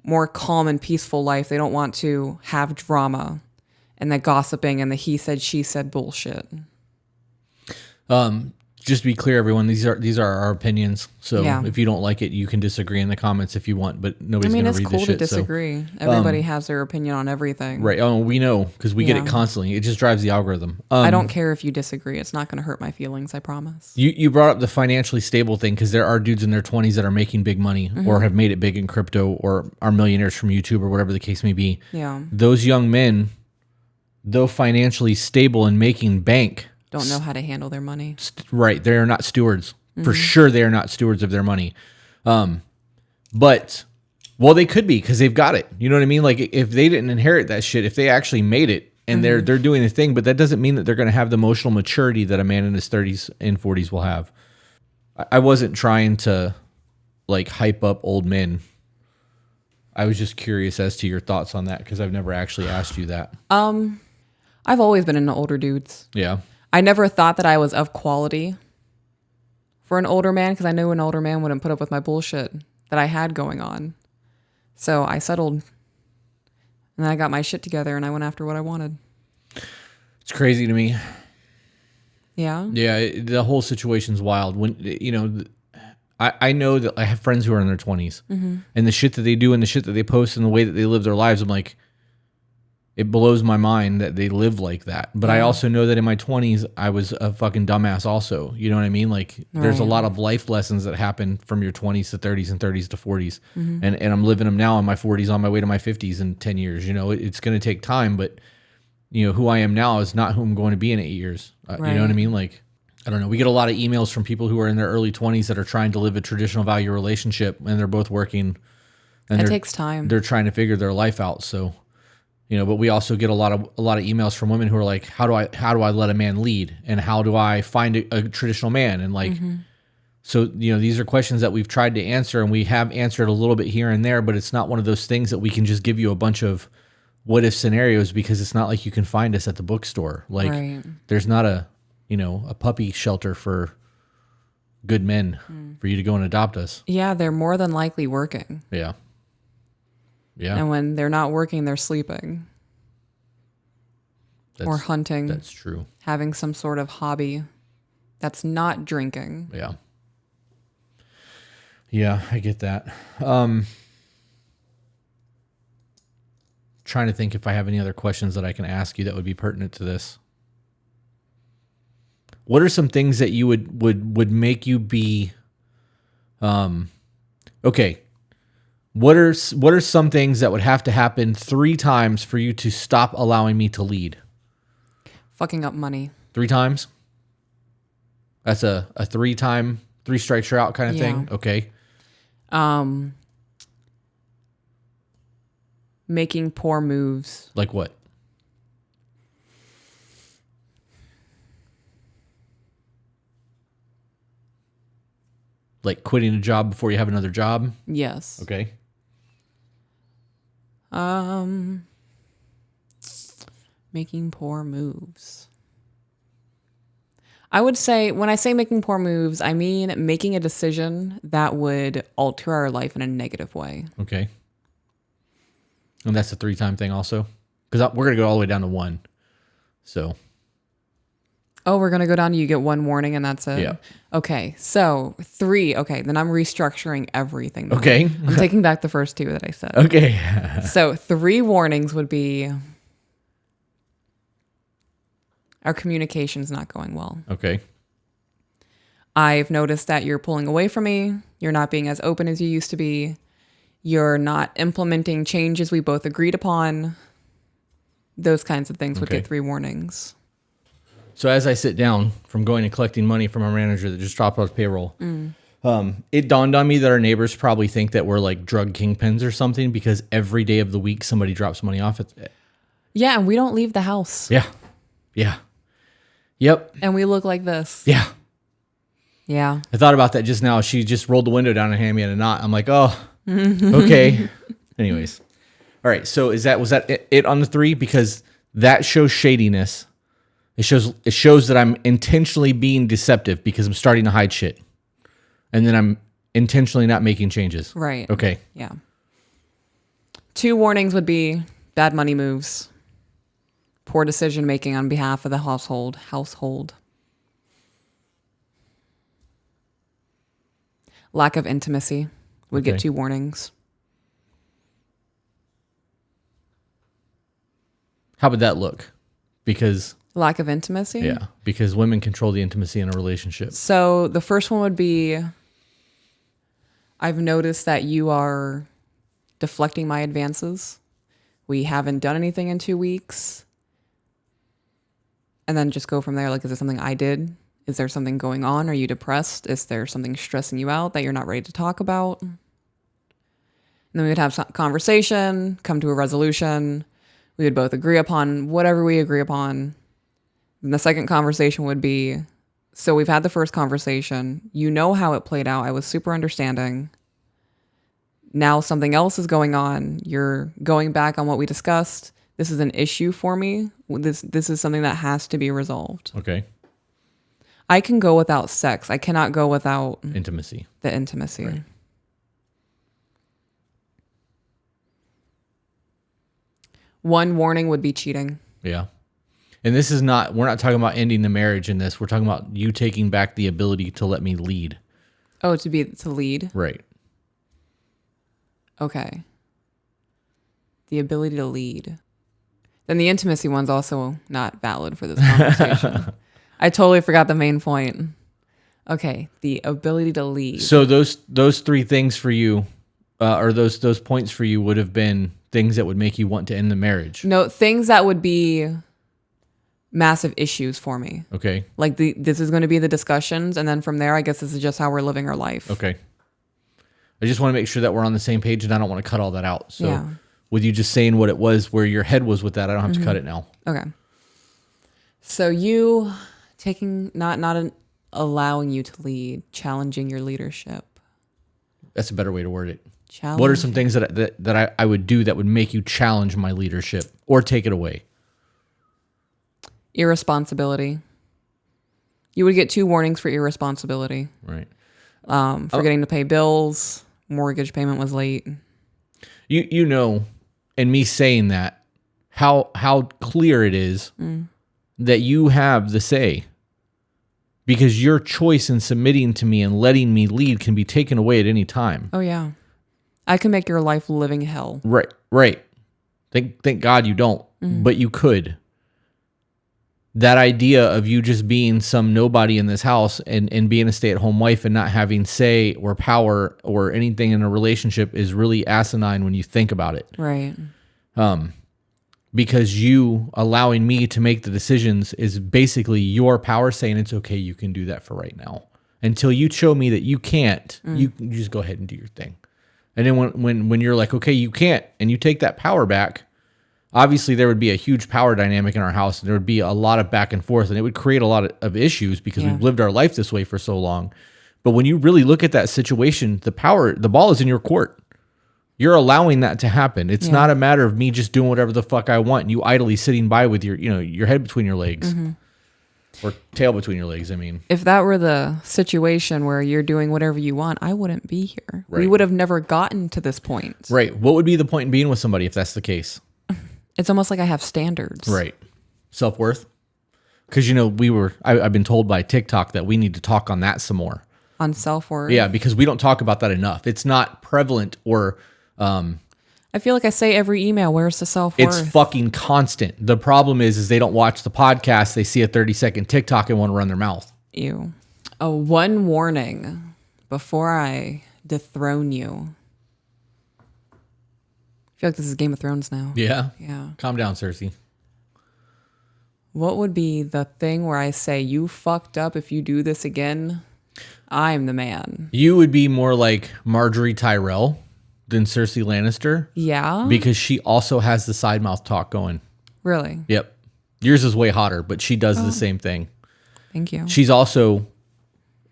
more calm and peaceful life. They don't want to have drama and the gossiping and the he said, she said bullshit. Just to be clear, everyone, these are our opinions. So Yeah. if you don't like it, you can disagree in the comments if you want, but nobody's going to read It's cool this to shit. disagree. Everybody has their opinion on everything. Right. Oh, we know because we get Yeah. it constantly. It just drives the algorithm. I don't care if you disagree. It's not going to hurt my feelings, I promise. You brought up the financially stable thing because there are dudes in their 20s that are making big money or have made it big in crypto or are millionaires from YouTube or whatever the case may be. Yeah. Those young men, though financially stable and making bank, Don't know how to handle their money. right, they are not stewards. For sure, they are not stewards of their money. But, well, they could be because they've got it. You know what I mean? Like if they didn't inherit that shit, if they actually made it and they're doing the thing, but that doesn't mean that they're going to have the emotional maturity that a man in his 30s and 40s will have. I wasn't trying to like hype up old men. I was just curious as to your thoughts on that because I've never actually asked you that. I've always been into older dudes. Yeah. I never thought that I was of quality for an older man because I knew an older man wouldn't put up with my bullshit that I had going on. So I settled. And then I got my shit together and I went after what I wanted. It's crazy to me. Yeah? Yeah, the whole situation's wild. When I know that I have friends who are in their 20s, and the shit that they do and the shit that they post and the way that they live their lives, I'm like, it blows my mind that they live like that. But I also know that in my 20s, I was a fucking dumbass also. You know what I mean? Like, there's a lot of life lessons that happen from your 20s to 30s and 30s to 40s. And I'm living them now in my 40s on my way to my 50s in 10 years. You know, it's going to take time, but, you know, who I am now is not who I'm going to be in 8 years. You know what I mean? Like, I don't know. We get a lot of emails from people who are in their early 20s that are trying to live a traditional value relationship, and they're both working. And It takes time. They're trying to figure their life out. So, you know, but we also get a lot of emails from women who are like, how do I let a man lead, and how do I find a traditional man? And like, so, you know, these are questions that we've tried to answer, and we have answered a little bit here and there, but it's not one of those things that we can just give you a bunch of what if scenarios, because it's not like you can find us at the bookstore. Like there's not a puppy shelter for good men for you to go and adopt us. Yeah, they're more than likely working. Yeah. Yeah. And when they're not working, they're sleeping. Or hunting. That's true. Having some sort of hobby that's not drinking. Yeah. Yeah, I get that. Trying to think if I have any other questions that I can ask you that would be pertinent to this. What are some things that you would make you be okay? What are some things that would have to happen 3 times for you to stop allowing me to lead? Fucking up money. 3 times? That's a 3-time, 3 strikes you're out kind of thing? Okay. Making poor moves. Like what? Like quitting a job before you have another job? Yes. Okay. Making poor moves. I would say, when I say making poor moves, I mean making a decision that would alter our life in a negative way. Okay. And that's a 3-time thing also? Because we're going to go all the way down to 1. So. Oh, we're going to go down to you get 1 warning and that's it? Yeah. Okay. So 3. Okay. Then I'm restructuring everything. Okay. I'm taking back the first 2 that I said. Okay. So 3 warnings would be our communication's not going well. Okay. I've noticed that you're pulling away from me. You're not being as open as you used to be. You're not implementing changes we both agreed upon. Those kinds of things would get 3 warnings. So as I sit down from going and collecting money from our manager that just dropped off payroll, it dawned on me that our neighbors probably think that we're like drug kingpins or something, because every day of the week somebody drops money off. Yeah, and we don't leave the house. Yeah. Yeah. Yep. And we look like this. Yeah. Yeah. I thought about that just now. She just rolled the window down and handed me a knot. I'm like, oh, okay. Anyways. All right. So was that it on the 3? Because that shows shadiness. It shows that I'm intentionally being deceptive because I'm starting to hide shit. And then I'm intentionally not making changes. Right. Okay. Yeah. 2 warnings would be bad money moves, poor decision making on behalf of the household. Lack of intimacy would get 2 warnings. How would that look? Because lack of intimacy? Yeah, because women control the intimacy in a relationship. So the first one would be, I've noticed that you are deflecting my advances. We haven't done anything in 2 weeks. And then just go from there. Like, is there something I did? Is there something going on? Are you depressed? Is there something stressing you out that you're not ready to talk about? And then we would have some conversation, come to a resolution. We would both agree upon whatever we agree upon. And the second conversation would be, so we've had the first conversation. You know how it played out. I was super understanding. Now something else is going on. You're going back on what we discussed. This is an issue for me. This is something that has to be resolved. Okay. I can go without sex. I cannot go without Intimacy. the intimacy. Right. One warning would be cheating. Yeah. And this is not, we're not talking about ending the marriage in this. We're talking about you taking back the ability to let me lead. Oh, to lead? Right. Okay. The ability to lead. Then the intimacy one's also not valid for this conversation. I totally forgot the main point. Okay. The ability to lead. So those 3 things for you, or those points for you would have been things that would make you want to end the marriage. No, things that would be massive issues for me. Okay. Like this is going to be the discussions, and then from there, I guess this is just how we're living our life. Okay. I just want to make sure that we're on the same page, and I don't want to cut all that out. So yeah. With you just saying what it was, where your head was with that, I don't have to cut it now. Okay. So you allowing you to lead, challenging your leadership. That's a better way to word it. What are some things that I would do that would make you challenge my leadership or take it away? Irresponsibility. You would get 2 warnings for irresponsibility. Right. Forgetting to pay bills. Mortgage payment was late. You know, and me saying that, how clear it is that you have the say. Because your choice in submitting to me and letting me lead can be taken away at any time. Oh, yeah. I can make your life living hell. Right. Thank God you don't, but you could. That idea of you just being some nobody in this house and being a stay-at-home wife and not having say or power or anything in a relationship is really asinine when you think about it. Right. Because you allowing me to make the decisions is basically your power saying it's okay, you can do that for right now. Until you show me that you can't, you just go ahead and do your thing. And then when you're like, okay, you can't, and you take that power back, obviously there would be a huge power dynamic in our house, and there would be a lot of back and forth, and it would create a lot of issues because we've lived our life this way for so long. But when you really look at that situation, the ball is in your court. You're allowing that to happen. It's not a matter of me just doing whatever the fuck I want and you idly sitting by with your head between your legs. Or tail between your legs, I mean. If that were the situation where you're doing whatever you want, I wouldn't be here. Right. We would have never gotten to this point. Right. What would be the point in being with somebody if that's the case? It's almost like I have standards. Right. Self-worth? Because, I've been told by TikTok that we need to talk on that some more. On self-worth? Yeah, because we don't talk about that enough. It's not prevalent or... I feel like I say every email, where's the self-worth? It's fucking constant. The problem is they don't watch the podcast. They see a 30-second TikTok and want to run their mouth. Ew. Oh, one warning before I dethrone you. I feel like this is Game of Thrones now. Yeah? Yeah. Calm down, Cersei. What would be the thing where I say, you fucked up if you do this again? I'm the man. You would be more like Marjorie Tyrell than Cersei Lannister. Yeah? Because she also has the side mouth talk going. Really? Yep. Yours is way hotter, but she does the same thing. Thank you. She's also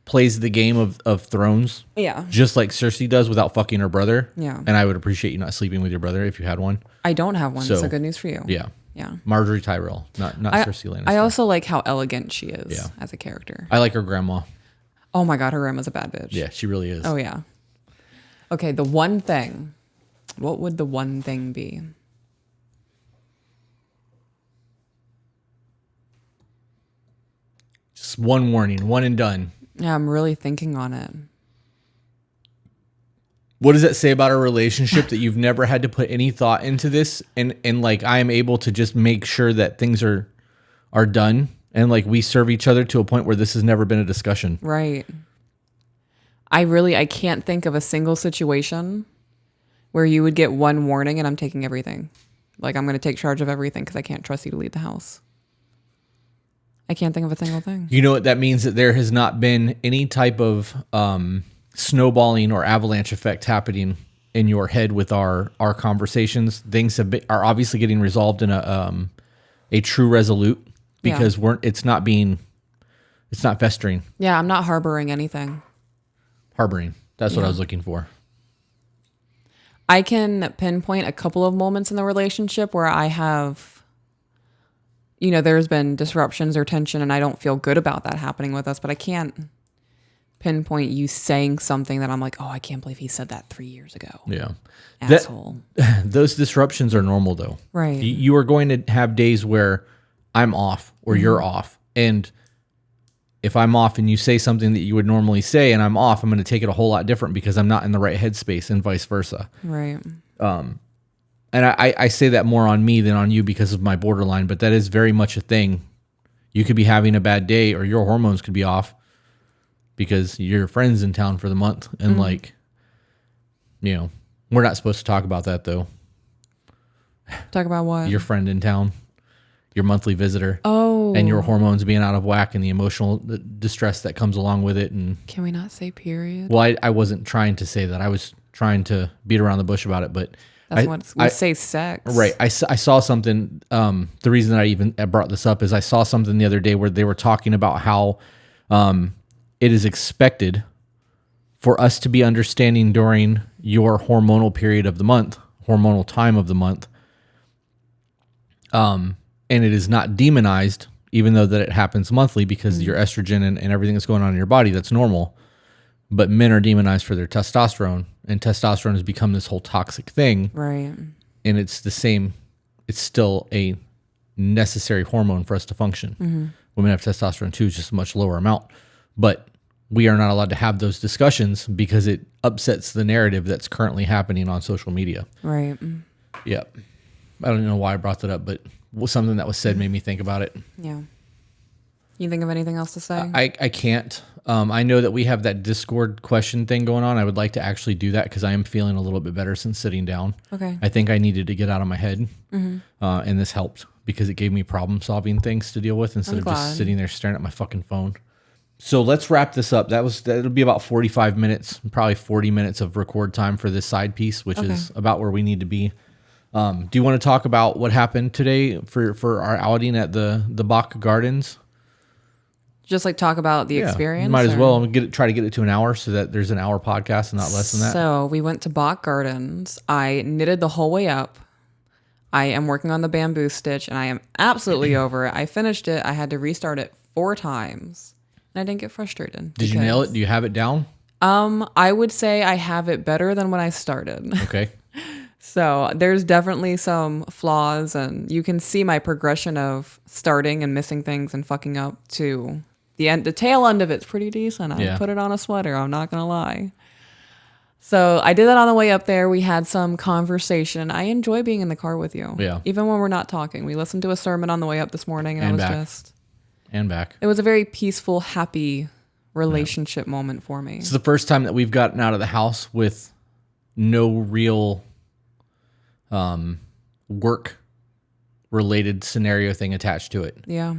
plays the game of Thrones. Yeah. Just like Cersei does without fucking her brother. Yeah. And I would appreciate you not sleeping with your brother if you had one. I don't have one, So, so good news for you. Yeah. Yeah. Marjorie Tyrell, not Cersei Lannister. I also like how elegant she is Yeah. as a character. I like her grandma. Oh my God, her grandma's a bad bitch. Yeah, she really is. Oh yeah. Okay, the one thing. What would the one thing be? Just one warning, one and done. Yeah, I'm really thinking on it. What does that say about our relationship that you've never had to put any thought into this and like I am able to just make sure that things are done and like we serve each other to a point where this has never been a discussion. Right. I can't think of a single situation where you would get one warning and I'm taking everything. Like I'm going to take charge of everything because I can't trust you to leave the house. I can't think of a single thing. You know what that means? That there has not been any type of snowballing or avalanche effect happening in your head with our conversations. Things are obviously getting resolved in a true resolute because it's not festering. Yeah, I'm not harboring anything. Harboring. That's what I was looking for. I can pinpoint a couple of moments in the relationship where I have, there's been disruptions or tension and I don't feel good about that happening with us, but I can't pinpoint you saying something that I'm like, oh, I can't believe he said that 3 years ago. Yeah. Asshole. Those disruptions are normal though. Right. You are going to have days where I'm off or you're off. And if I'm off and you say something that you would normally say and I'm off, I'm going to take it a whole lot different because I'm not in the right headspace and vice versa. Right. And I say that more on me than on you because of my borderline, but that is very much a thing. You could be having a bad day or your hormones could be off because your friend's in town for the month. And we're not supposed to talk about that though. Talk about what? Your friend in town, your monthly visitor. Oh. And your hormones being out of whack and the emotional distress that comes along with it. And can we not say period? well, I wasn't trying to say that. I was trying to beat around the bush about it, but we say sex. Right. I saw something. The reason that I even brought this up is I saw something the other day where they were talking about how it is expected for us to be understanding during your hormonal period of the month, hormonal time of the month. And it is not demonized, even though that it happens monthly because your estrogen and everything that's going on in your body, that's normal. But men are demonized for their testosterone, and testosterone has become this whole toxic thing. Right. And it's the same. It's still a necessary hormone for us to function. Mm-hmm. Women have testosterone too, just a much lower amount. But we are not allowed to have those discussions because it upsets the narrative that's currently happening on social media. Right. Yeah. I don't know why I brought that up, but something that was said made me think about it. Yeah. You think of anything else to say? I can't. I know that we have that Discord question thing going on. I would like to actually do that because I am feeling a little bit better since sitting down. Okay. I think I needed to get out of my head, and this helped because it gave me problem-solving things to deal with instead of just sitting there staring at my fucking phone. So let's wrap this up. That'll be about 45 minutes, probably 40 minutes of record time for this side piece, which is about where we need to be. Do you want to talk about what happened today for our outing at the Bach Gardens? Just like talk about the experience? Might as well. Try to get it to an hour so that there's an hour podcast and not less than that. So we went to Bach Gardens. I knitted the whole way up. I am working on the bamboo stitch and I am absolutely over it. I finished it. I had to restart it 4 times and I didn't get frustrated. Did you nail it? Do you have it down? I would say I have it better than when I started. Okay. So there's definitely some flaws and you can see my progression of starting and missing things and fucking up to the end. The tail end of it's pretty decent. I put it on a sweater. I'm not going to lie. So I did that on the way up there. We had some conversation. I enjoy being in the car with you. Yeah. Even when we're not talking. We listened to a sermon on the way up this morning and back. It was a very peaceful, happy relationship moment for me. It's the first time that we've gotten out of the house with no real work related scenario thing attached to it. Yeah.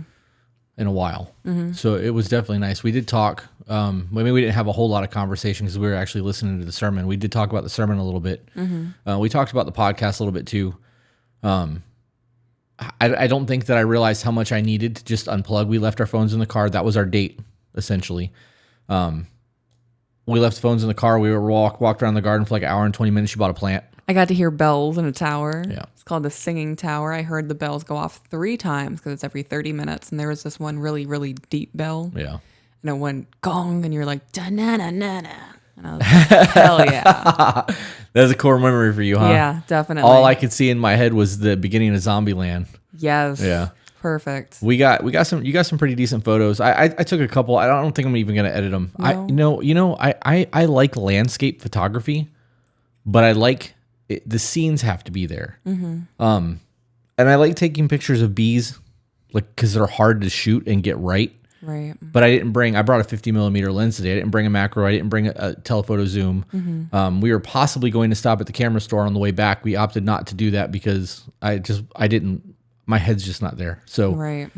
In a while. Mm-hmm. So it was definitely nice. We did talk. We didn't have a whole lot of conversation because we were actually listening to the sermon. We did talk about the sermon a little bit. Mm-hmm. We talked about the podcast a little bit too. I don't think that I realized how much I needed to just unplug. We left our phones in the car. That was our date, essentially. We left phones in the car. We walked around the garden for like an hour and 20 minutes. She bought a plant. I got to hear bells in a tower. Yeah. It's called the Singing Tower. I heard the bells go off 3 times because it's every 30 minutes. And there was this one really, really deep bell. Yeah. And it went gong, and you're like, da-na-na-na-na. And I was like, hell yeah. That's a core memory for you, huh? Yeah, definitely. All I could see in my head was the beginning of Zombieland. Yes. Yeah. Perfect. You got some pretty decent photos. I took a couple. I don't think I'm even gonna edit them. No. I like landscape photography, but I like the scenes have to be there. Mm-hmm. And I like taking pictures of bees, like because they're hard to shoot and get right. Right. But I brought a 50 millimeter lens today. I didn't bring a macro. I didn't bring a telephoto zoom. Mm-hmm. We were possibly going to stop at the camera store on the way back. We opted not to do that because my head's just not there. So right.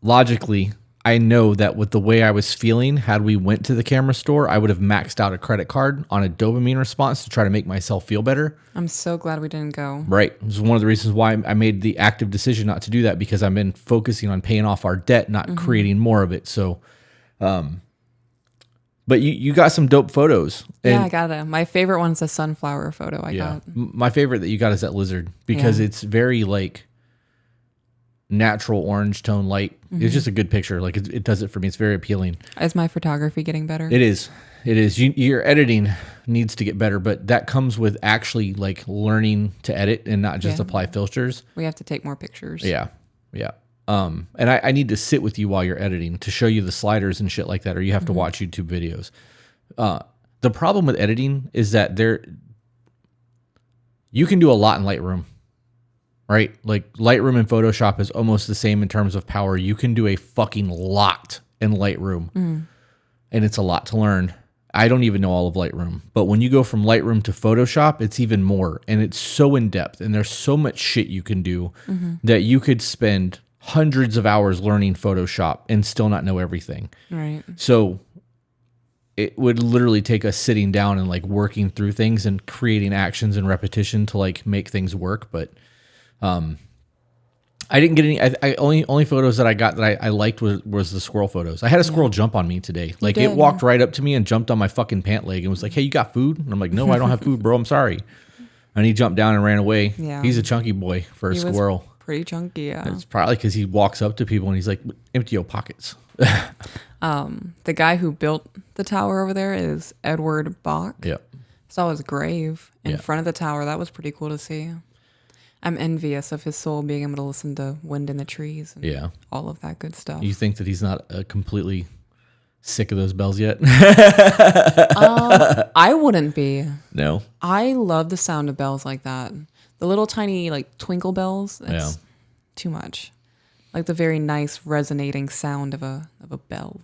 Logically, I know that with the way I was feeling, had we went to the camera store, I would have maxed out a credit card on a dopamine response to try to make myself feel better. I'm so glad we didn't go. Right. This is one of the reasons why I made the active decision not to do that, because I've been focusing on paying off our debt, not creating more of it. So, but you got some dope photos. Yeah, I got it. My favorite one's a sunflower photo I got. My favorite that you got is that lizard, because it's very like natural orange tone light. Mm-hmm. It's just a good picture. Like it does it for me. It's very appealing. Is my photography getting better? It is. Your editing needs to get better, but that comes with actually like learning to edit and not just apply filters. We have to take more pictures. Yeah. Yeah. And I need to sit with you while you're editing to show you the sliders and shit like that, or you have to watch YouTube videos. The problem with editing is that you can do a lot in Lightroom. Right? Like Lightroom and Photoshop is almost the same in terms of power. You can do a fucking lot in Lightroom. And it's a lot to learn. I don't even know all of Lightroom. But when you go from Lightroom to Photoshop, it's even more. And it's so in depth. And there's so much shit you can do that you could spend hundreds of hours learning Photoshop and still not know everything. Right. So it would literally take us sitting down and like working through things and creating actions and repetition to like make things work. But I didn't get any. I only photos that I got that I liked was the squirrel photos. I had a squirrel jump on me today. Like it walked right up to me and jumped on my fucking pant leg and was like, "Hey, you got food?" And I'm like, "No, I don't have food, bro. I'm sorry." And he jumped down and ran away. Yeah. He's a chunky boy for a squirrel. Pretty chunky, yeah. It's probably because he walks up to people and he's like, "Empty your pockets." The guy who built the tower over there is Edward Bach. Yep. Saw his grave in front of the tower. That was pretty cool to see. I'm envious of his soul being able to listen to wind in the trees and all of that good stuff. You think that he's not completely sick of those bells yet? I wouldn't be. No. I love the sound of bells like that. The little tiny like twinkle bells. It's too much. Like the very nice resonating sound of a bell.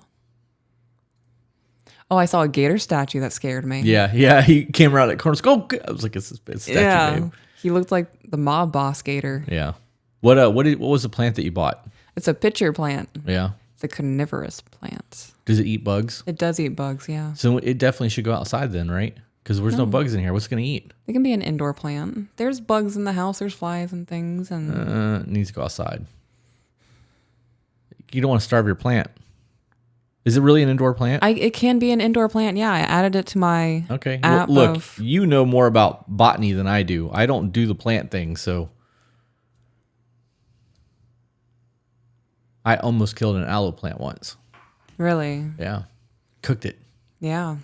Oh, I saw a gator statue that scared me. Yeah. He came around that corner. Go! I was like, it's a statue. Yeah. He looked like the mob boss gator. Yeah. What was the plant that you bought? It's a pitcher plant. Yeah. It's a carnivorous plant. Does it eat bugs? It does eat bugs, yeah. So it definitely should go outside then, right? Because there's no bugs in here. What's it going to eat? It can be an indoor plant. There's bugs in the house. There's flies and things. And it needs to go outside. You don't want to starve your plant. Is it really an indoor plant? It can be an indoor plant. Yeah, I added it to my app. Well, look, you know more about botany than I do. I don't do the plant thing, so I almost killed an aloe plant once. Really? Yeah. Cooked it. Yeah.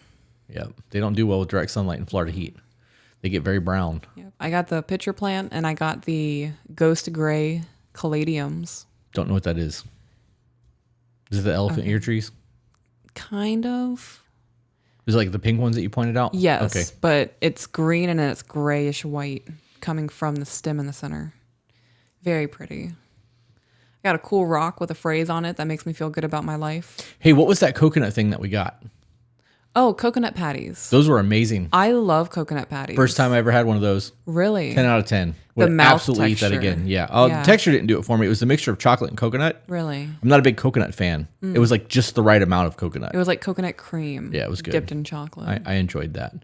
Yep. They don't do well with direct sunlight and Florida heat. They get very brown. Yep. I got the pitcher plant and I got the ghost gray caladiums. Don't know what that is. Is it the elephant ear trees? Kind of. Is it like the pink ones that you pointed out? Yes, okay. But it's green and then it's grayish white coming from the stem in the center. Very pretty. I got a cool rock with a phrase on it that makes me feel good about my life. Hey, what was that coconut thing that we got? Oh, coconut patties. Those were amazing. I love coconut patties. First time I ever had one of those. Really? 10 out of 10. The Would mouth absolutely texture. Eat that again. Yeah. The texture didn't do it for me. It was a mixture of chocolate and coconut. Really? I'm not a big coconut fan. It was like just the right amount of coconut. It was like coconut cream. Yeah, it was good. Dipped in chocolate. I enjoyed that.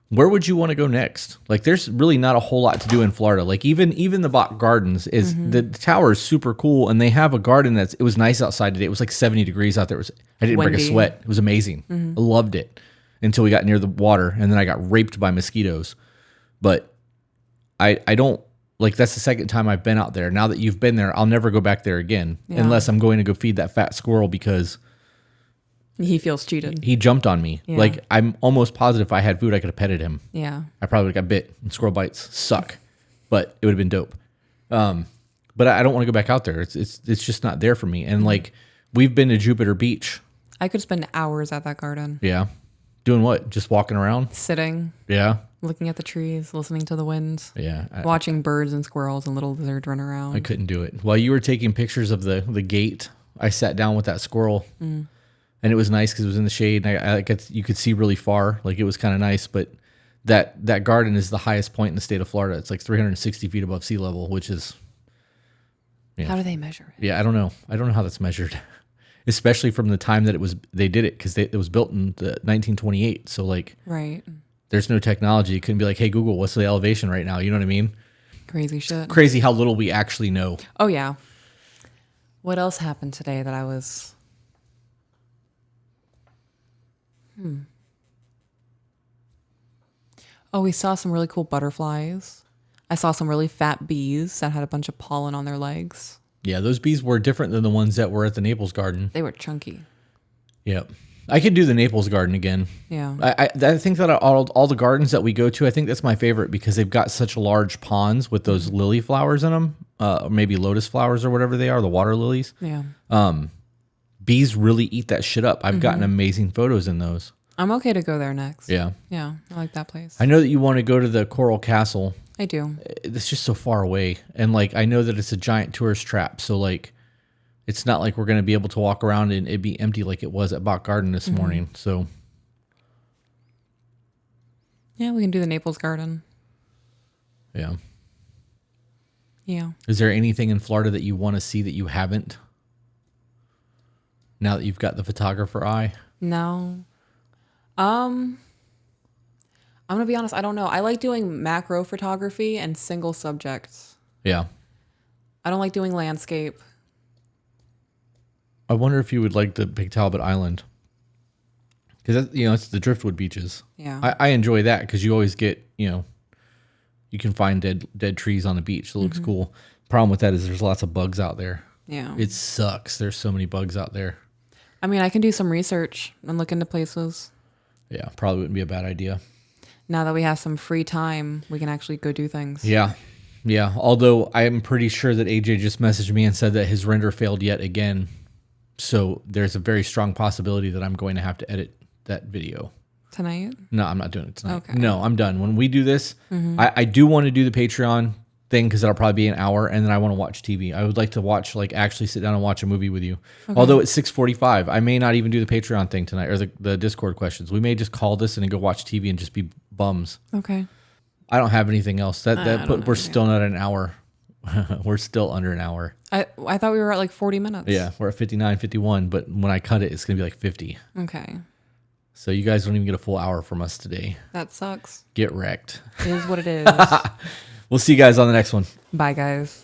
Where would you want to go next? Like, there's really not a whole lot to do in Florida. Like, even the Bach Gardens is the tower is super cool, and they have a garden it was nice outside today. It was like 70 degrees out there. I didn't break a sweat. It was amazing. I loved it until we got near the water, and then I got raped by mosquitoes. But I don't like that's the second time I've been out there. Now that you've been there, I'll never go back there again unless I'm going to go feed that fat squirrel because he feels cheated. He jumped on me. Yeah. Like, I'm almost positive if I had food, I could have petted him. Yeah. I probably got bit, and squirrel bites suck, but it would have been dope. But I don't want to go back out there. It's just not there for me. And like, we've been to Jupiter Beach. I could spend hours at that garden. Yeah. Doing what? Just walking around? Sitting. Yeah. Looking at the trees, listening to the winds. Yeah. Watching birds and squirrels and little lizards run around. I couldn't do it. While you were taking pictures of the gate, I sat down with that squirrel. And it was nice because it was in the shade, and you could see really far. Like, it was kind of nice. But that garden is the highest point in the state of Florida. It's like 360 feet above sea level, which is. How do they measure it? Yeah, I don't know. I don't know how that's measured, especially from the time that they did it, because it was built in 1928. So like, right. There's no technology. You couldn't be like, hey Google, what's the elevation right now? You know what I mean? Crazy shit. Crazy how little we actually know. Oh yeah. What else happened today that I was? Oh, we saw some really cool butterflies. I saw some really fat bees that had a bunch of pollen on their legs. Yeah, those bees were different than the ones that were at the Naples Garden. They were chunky. Yep. I could do the Naples Garden again. Yeah. I think that all the gardens that we go to, I think that's my favorite because they've got such large ponds with those lily flowers in them, maybe lotus flowers or whatever they are, the water lilies. Yeah. Bees really eat that shit up. I've gotten amazing photos in those. I'm okay to go there next. Yeah. Yeah, I like that place. I know that you want to go to the Coral Castle. I do. It's just so far away. And like, I know that it's a giant tourist trap. So like, it's not like we're going to be able to walk around and it'd be empty like it was at Bach Garden this morning. So. Yeah, we can do the Naples Garden. Yeah. Yeah. Is there anything in Florida that you want to see that you haven't? Now that you've got the photographer eye? No. I'm going to be honest. I don't know. I like doing macro photography and single subjects. Yeah. I don't like doing landscape. I wonder if you would like the Big Talbot Island. Because, it's the driftwood beaches. Yeah. I enjoy that because you always get, you can find dead trees on the beach. So it looks cool. Problem with that is there's lots of bugs out there. Yeah. It sucks. There's so many bugs out there. I mean, I can do some research and look into places. Yeah, probably wouldn't be a bad idea. Now that we have some free time, we can actually go do things. Yeah. Yeah. Although I am pretty sure that AJ just messaged me and said that his render failed yet again. So there's a very strong possibility that I'm going to have to edit that video. Tonight? No, I'm not doing it tonight. Okay. No, I'm done. When we do this, I do want to do the Patreon thing because that'll probably be an hour, and then I want to watch TV. I would like to actually sit down and watch a movie with you. Okay. Although it's 6:45, I may not even do the Patreon thing tonight or the Discord questions. We may just call this and go watch TV and just be bums. Okay. I don't have anything else. We're still not at an hour. We're still under an hour. I thought we were at like 40 minutes. Yeah, we're at 59, 51, but when I cut it, it's going to be like 50. Okay. So you guys don't even get a full hour from us today. That sucks. Get wrecked. It is what it is. We'll see you guys on the next one. Bye, guys.